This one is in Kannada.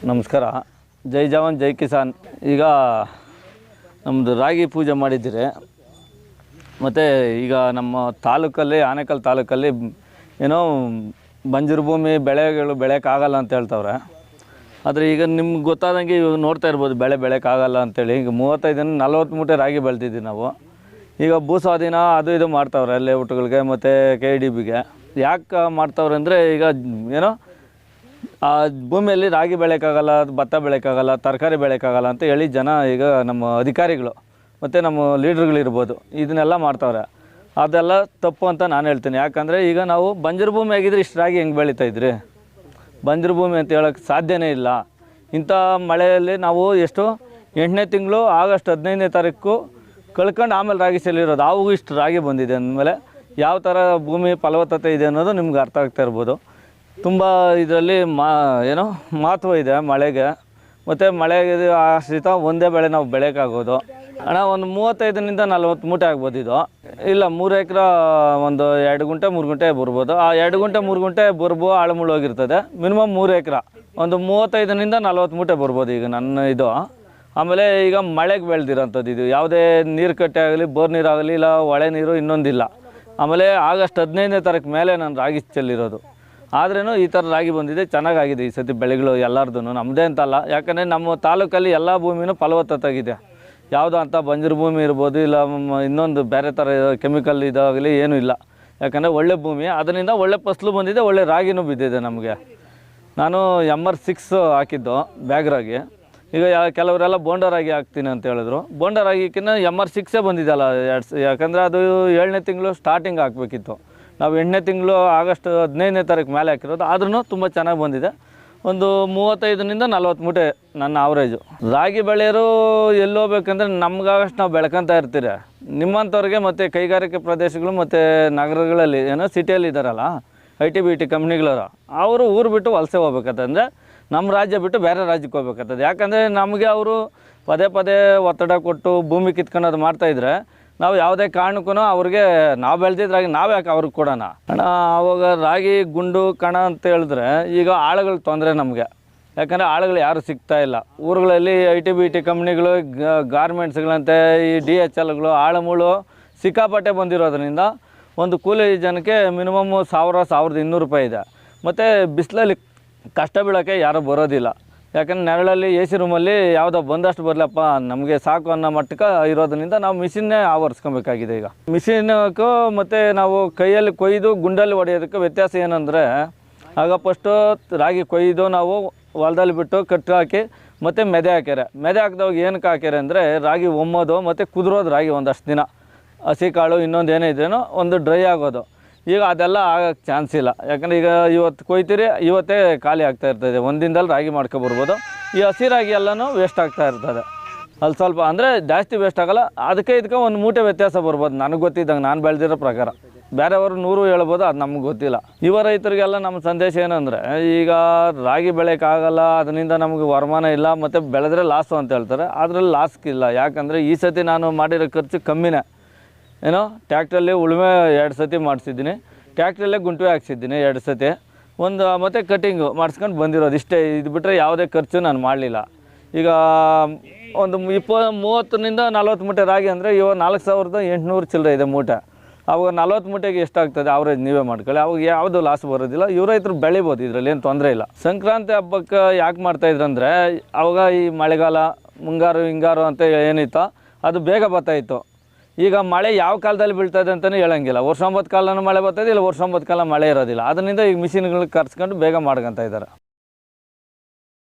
ನಮಸ್ಕಾರ. ಜೈ ಜವಾನ್ ಜೈ ಕಿಸಾನ್. ಈಗ ನಮ್ಮದು ರಾಗಿ ಪೂಜೆ ಮಾಡಿದ್ದೀರಿ. ಮತ್ತು ಈಗ ನಮ್ಮ ತಾಲೂಕಲ್ಲಿ, ಆನೇಕಲ್ ತಾಲೂಕಲ್ಲಿ ಏನೋ ಬಂಜರು ಭೂಮಿ ಬೆಳೆಗಳು ಬೆಳೆಯೋಕ್ಕಾಗಲ್ಲ ಅಂತ ಹೇಳ್ತವ್ರೆ. ಆದರೆ ಈಗ ನಿಮ್ಗೆ ಗೊತ್ತಾದಂಗೆ ಇವಾಗ ನೋಡ್ತಾ ಇರ್ಬೋದು, ಬೆಳೆಯೋಕ್ಕಾಗಲ್ಲ ಅಂತೇಳಿ. ಈಗ 35-40 ಮೂಟೆ ರಾಗಿ ಬೆಳೆದಿದ್ದೀವಿ ನಾವು. ಈಗ ಭೂಸ್ವಾಧೀನ ಅದು ಇದು ಮಾಡ್ತಾವ್ರೆ ಲೇಔಟ್ಗಳಿಗೆ ಮತ್ತು KDBಗೆ. ಯಾಕೆ ಮಾಡ್ತಾವ್ರೆ ಅಂದರೆ, ಈಗ ಏನೋ ಆ ಭೂಮಿಯಲ್ಲಿ ರಾಗಿ ಬೆಳೆಯೋಕ್ಕಾಗಲ್ಲ, ಭತ್ತ ಬೆಳೆಯೋಕ್ಕಾಗಲ್ಲ, ತರಕಾರಿ ಬೆಳೆಯೋಕ್ಕಾಗಲ್ಲ ಅಂತ ಹೇಳಿ ಜನ ಈಗ ನಮ್ಮ ಅಧಿಕಾರಿಗಳು ಮತ್ತು ನಮ್ಮ ಲೀಡ್ರುಗಳಿರ್ಬೋದು ಇದನ್ನೆಲ್ಲ ಮಾಡ್ತಾವ್ರೆ. ಅದೆಲ್ಲ ತಪ್ಪು ಅಂತ ನಾನು ಹೇಳ್ತೀನಿ. ಯಾಕಂದರೆ ಈಗ ನಾವು ಬಂಜರು ಭೂಮಿ ಆಗಿದ್ರೆ ಇಷ್ಟು ರಾಗಿ ಹೆಂಗೆ ಬೆಳೀತಾಯಿದ್ರಿ? ಬಂಜರು ಭೂಮಿ ಅಂತ ಹೇಳೋಕ್ಕೆ ಸಾಧ್ಯನೇ ಇಲ್ಲ. ಇಂಥ ಮಳೆಯಲ್ಲಿ ನಾವು ಎಷ್ಟು 8ನೇ ತಿಂಗಳು ಆಗಸ್ಟ್ 15ನೇ ತಾರೀಕು ಕಳ್ಕೊಂಡು ಆಮೇಲೆ ರಾಗಿ ಚೆಲ್ಲಿರೋದು. ಆವಾಗೂ ಇಷ್ಟು ರಾಗಿ ಬಂದಿದೆ ಅಂದಮೇಲೆ ಯಾವ ಥರ ಭೂಮಿ ಫಲವತ್ತತೆ ಇದೆ ಅನ್ನೋದು ನಿಮ್ಗೆ ಅರ್ಥ ಆಗ್ತಾ ಇರ್ಬೋದು. ತುಂಬ ಇದರಲ್ಲಿ ಏನೋ ಮಹತ್ವ ಇದೆ ಮಳೆಗೆ. ಮತ್ತು ಮಳೆಗೆ ಆಶ್ರಿತ ಒಂದೇ ಬೆಳೆ ನಾವು ಬೆಳೆಯೋಕ್ಕಾಗೋದು. ಹಣ ಒಂದು 35-40 ಮೂಟೆ ಆಗ್ಬೋದು. ಇದು ಇಲ್ಲ 3 ಎಕರೆ ಒಂದು 2 ಗುಂಟೆ 3 ಗುಂಟೆ ಬರ್ಬೋದು. ಆ 2 ಗುಂಟೆ 3 ಗುಂಟೆ ಬರ್ಬೋದು, ಆಳುಮುಳು ಹೋಗಿರ್ತದೆ. ಮಿನಿಮಮ್ 3 ಎಕರೆ ಒಂದು 35-40 ಮೂಟೆ ಬರ್ಬೋದು ಈಗ ನನ್ನ ಇದು. ಆಮೇಲೆ ಈಗ ಮಳೆಗೆ ಬೆಳೆದಿರೋಂಥದ್ದು ಇದು. ಯಾವುದೇ ನೀರು ಕಟ್ಟೆ ಆಗಲಿ, ಬೋರ್ ನೀರಾಗಲಿ, ಇಲ್ಲ ಹೊಳೆ ನೀರು ಇನ್ನೊಂದಿಲ್ಲ. ಆಮೇಲೆ ಆಗಸ್ಟ್ 15ನೇ ತಾರೀಕು ಮೇಲೆ ನಾನು ರಾಗಿ ಚೆಲ್ಲಿರೋದು. ಆದ್ರೂ ಈ ಥರ ರಾಗಿ ಬಂದಿದೆ, ಚೆನ್ನಾಗಾಗಿದೆ ಈ ಸತಿ ಬೆಳೆಗಳು ಎಲ್ಲರದ್ದು, ನಮ್ಮದೇ ಅಂತಲ್ಲ. ಯಾಕಂದರೆ ನಮ್ಮ ತಾಲೂಕಲ್ಲಿ ಎಲ್ಲ ಭೂಮಿನೂ ಫಲವತ್ತತೆಯಾಗಿದೆ. ಯಾವುದೋ ಅಂಥ ಬಂಜರು ಭೂಮಿ ಇರ್ಬೋದು, ಇಲ್ಲ ಇನ್ನೊಂದು ಬೇರೆ ಥರ ಕೆಮಿಕಲ್ ಇದಾಗಲಿ ಏನೂ ಇಲ್ಲ. ಯಾಕಂದರೆ ಒಳ್ಳೆ ಭೂಮಿ, ಅದರಿಂದ ಒಳ್ಳೆ ಫಸಲು ಬಂದಿದೆ, ಒಳ್ಳೆ ರಾಗಿನೂ ಬಿದ್ದಿದೆ ನಮಗೆ. ನಾನು MR6 ಹಾಕಿದ್ದು ಬ್ಯಾಗ್ ರಾಗಿ. ಈಗ ಕೆಲವರೆಲ್ಲ ಬೋಂಡ ರಾಗಿ ಹಾಕ್ತೀನಿ ಅಂತ ಹೇಳಿದ್ರು. ಬೋಂಡ ರಾಗಿಕ್ಕಿಂತ MR6 ಬಂದಿದ್ದಲ್ಲ ಯಾಕಂದರೆ ಅದು 7ನೇ ತಿಂಗಳು ಸ್ಟಾರ್ಟಿಂಗ್ ಹಾಕಬೇಕಿತ್ತು. ನಾವು 8ನೇ ತಿಂಗಳು ಆಗಸ್ಟ್ 15ನೇ ತಾರೀಕು ಮೇಲೆ ಹಾಕಿರೋದು. ಆದ್ರೂ ತುಂಬ ಚೆನ್ನಾಗಿ ಬಂದಿದೆ. ಒಂದು 35-40 ಮೂಟೆ ನನ್ನ ಆವ್ರೇಜು. ರಾಗಿ ಬೆಳೆಯೋರು ಎಲ್ಲಿ ಹೋಗ್ಬೇಕಂದ್ರೆ ನಮ್ಗಾಗಷ್ಟು ನಾವು ಬೆಳ್ಕೊತಾ ಇರ್ತೀರ. ನಿಮ್ಮಂಥವ್ರಿಗೆ ಮತ್ತು ಕೈಗಾರಿಕೆ ಪ್ರದೇಶಗಳು ಮತ್ತು ನಗರಗಳಲ್ಲಿ ಏನೋ ಸಿಟಿಯಲ್ಲಿ ಇದ್ದಾರಲ್ಲ, IT-BT ಕಂಪ್ನಿಗಳವರು, ಅವರು ಊರು ಬಿಟ್ಟು ವಲಸೆ ಹೋಗ್ಬೇಕಂತಂದರೆ ನಮ್ಮ ರಾಜ್ಯ ಬಿಟ್ಟು ಬೇರೆ ರಾಜ್ಯಕ್ಕೆ ಹೋಗ್ಬೇಕಾಗ್ತದೆ. ಯಾಕಂದರೆ ನಮಗೆ ಅವರು ಪದೇ ಪದೇ ಒತ್ತಡ ಕೊಟ್ಟು ಭೂಮಿ ಕಿತ್ಕೊಳ್ಳೋದು ಮಾಡ್ತಾಯಿದ್ರೆ ನಾವು ಯಾವುದೇ ಕಾರಣಕ್ಕೂ ಅವ್ರಿಗೆ ನಾವು ಬೆಳೆದಿದ್ರಾಗಿ ನಾವು ಯಾಕೆ ಅವ್ರಿಗೆ ಕೊಡೋಣ ಅಣ್ಣ. ಆವಾಗ ರಾಗಿ ಗುಂಡು ಕಣ ಅಂತ ಹೇಳಿದ್ರೆ ಈಗ ಆಳುಗಳು ತೊಂದರೆ ನಮಗೆ. ಯಾಕಂದರೆ ಆಳುಗಳು ಯಾರು ಸಿಗ್ತಾಯಿಲ್ಲ ಊರುಗಳಲ್ಲಿ. IT-BT ಕಂಪ್ನಿಗಳು, ಗಾರ್ಮೆಂಟ್ಸ್ಗಳಂತೆ, ಈ DHLಗಳು, ಆಳುಮೂಳು ಸಿಕ್ಕಾಪಟ್ಟೆ ಬಂದಿರೋದ್ರಿಂದ ಒಂದು ಕೂಲಿ ಜನಕ್ಕೆ ಮಿನಿಮಮ್ 1000-1200 ರೂಪಾಯಿ ಇದೆ. ಮತ್ತು ಬಿಸಿಲಲ್ಲಿ ಕಷ್ಟ ಬೀಳೋಕ್ಕೆ ಯಾರೂ ಬರೋದಿಲ್ಲ. ಯಾಕಂದರೆ ನೆರಳಲ್ಲಿ AC ರೂಮಲ್ಲಿ ಯಾವುದೋ ಬಂದಷ್ಟು ಬರಲಪ್ಪ ನಮಗೆ ಸಾಕು ಅನ್ನೋ ಮಟ್ಟಕ್ಕೆ ಇರೋದ್ರಿಂದ ನಾವು ಮಿಷಿನ್ನೇ ಆವರಿಸ್ಕೊಬೇಕಾಗಿದೆ. ಈಗ ಮಿಷಿನ್ಗೂ ಮತ್ತು ನಾವು ಕೈಯಲ್ಲಿ ಕೊಯ್ದು ಗುಂಡಲ್ಲಿ ಹೊಡೆಯೋದಕ್ಕೆ ವ್ಯತ್ಯಾಸ ಏನಂದರೆ, ಆಗ ಫಸ್ಟು ರಾಗಿ ಕೊಯ್ದು ನಾವು ಹೊಲದಲ್ಲಿ ಬಿಟ್ಟು ಕಟ್ಟು ಹಾಕಿ ಮತ್ತು ಮೆದೆ ಹಾಕ್ಯಾರೆ. ಮೆದೆ ಹಾಕಿದವಾಗ ಏನಕ್ಕೆ ಹಾಕ್ಯಾರೆ ಅಂದರೆ ರಾಗಿ ಒಮ್ಮೋದು ಮತ್ತು ಕುದುರೋದು ರಾಗಿ ಒಂದಷ್ಟು ದಿನ ಹಸಿ ಕಾಳು ಇನ್ನೊಂದು ಏನೇ ಇದ್ರೇನೋ ಒಂದು ಡ್ರೈ ಆಗೋದು. ಈಗ ಅದೆಲ್ಲ ಆಗೋಕ್ಕೆ ಚಾನ್ಸ್ ಇಲ್ಲ. ಯಾಕಂದರೆ ಈಗ ಇವತ್ತು ಕೊಯ್ತೀರಿ, ಇವತ್ತೇ ಖಾಲಿ ಆಗ್ತಾ ಇರ್ತದೆ. ಒಂದು ದಿನದಲ್ಲಿ ರಾಗಿ ಮಾಡ್ಕೊಬರ್ಬೋದು. ಈ ಹಸಿ ರಾಗಿ ಎಲ್ಲನೂ ವೇಸ್ಟ್ ಆಗ್ತಾ ಇರ್ತದೆ. ಅಲ್ಲಿ ಸ್ವಲ್ಪ ಅಂದರೆ ಜಾಸ್ತಿ ವೇಸ್ಟ್ ಆಗೋಲ್ಲ. ಅದಕ್ಕೆ ಇದಕ್ಕೆ ಒಂದು ಮೂಟೆ ವ್ಯತ್ಯಾಸ ಬರ್ಬೋದು ನನಗೆ ಗೊತ್ತಿದ್ದಂಗೆ, ನಾನು ಬೆಳೆದಿರೋ ಪ್ರಕಾರ. ಬೇರೆಯವರು 100 ಹೇಳ್ಬೋದು, ಅದು ನಮ್ಗೆ ಗೊತ್ತಿಲ್ಲ. ಯುವ ರೈತರಿಗೆಲ್ಲ ನಮ್ಮ ಸಂದೇಶ ಏನಂದರೆ, ಈಗ ರಾಗಿ ಬೆಳೆಯೋಕ್ಕಾಗಲ್ಲ, ಅದರಿಂದ ನಮಗೆ ವರಮಾನ ಇಲ್ಲ, ಮತ್ತು ಬೆಳೆದ್ರೆ ಲಾಸು ಅಂತ ಹೇಳ್ತಾರೆ. ಅದರಲ್ಲಿ ಲಾಸ್ಗಿಲ್ಲ. ಯಾಕಂದರೆ ಈ ಸತಿ ನಾನು ಮಾಡಿರೋ ಖರ್ಚು ಕಮ್ಮಿನೇ. ಏನೋ ಟ್ಯಾಕ್ಟ್ರಲ್ಲಿ ಉಳುಮೆ 2 ಸತಿ ಮಾಡಿಸಿದ್ದೀನಿ, ಟ್ಯಾಕ್ಟ್ರಲ್ಲೇ ಗುಂಟೆ ಹಾಕ್ಸಿದ್ದೀನಿ 2 ಸತಿ, ಒಂದು ಮತ್ತು ಕಟ್ಟಿಂಗು ಮಾಡಿಸ್ಕೊಂಡು ಬಂದಿರೋದು ಇಷ್ಟೇ. ಇದು ಬಿಟ್ಟರೆ ಯಾವುದೇ ಖರ್ಚು ನಾನು ಮಾಡಲಿಲ್ಲ. ಈಗ ಒಂದು 30-40 ಮೂಟೆ ರಾಗಿ ಅಂದರೆ ಇವಾಗ 4800 ಚಿಲ್ಲರೆ ಇದೆ ಮೂಟೆ. ಅವಾಗ 40 ಮೂಟೆಗೆ ಎಷ್ಟಾಗ್ತದೆ ಅವರೇಜ್ ನೀವೇ ಮಾಡ್ಕೊಳ್ಳಿ. ಅವಾಗ ಯಾವುದು ಲಾಸ್ ಬರೋದಿಲ್ಲ. ಇವ್ರ ರೈತರು ಬೆಳಿಬೋದು, ಇದರಲ್ಲಿ ಏನು ತೊಂದರೆ ಇಲ್ಲ. ಸಂಕ್ರಾಂತಿ ಹಬ್ಬಕ್ಕೆ ಯಾಕೆ ಮಾಡ್ತಾಯಿದ್ರಂದರೆ, ಅವಾಗ ಈ ಮಳೆಗಾಲ ಮುಂಗಾರು ಹಿಂಗಾರು ಅಂತ ಏನಿತ್ತೋ ಅದು ಬೇಗ ಬರ್ತಾಯಿತ್ತು. ಈಗ ಮಳೆ ಯಾವ ಕಾಲದಲ್ಲಿ ಬೀಳ್ತದೆ ಅಂತಲೇ ಹೇಳೋಂಗಿಲ್ಲ. ವರ್ಷ 9 ಕಾಲನೂ ಮಳೆ ಬರ್ತದೆ, ಇಲ್ಲ ವರ್ಷ 9 ಕಾಲ ಮಳೆ ಇರೋದಿಲ್ಲ. ಅದರಿಂದ ಈಗ ಮಿಷಿನ್ಗಳು ಕರ್ಸ್ಕೊಂಡು ಬೇಗ ಮಾಡ್ಕೊತಾ ಇದ್ದಾರೆ.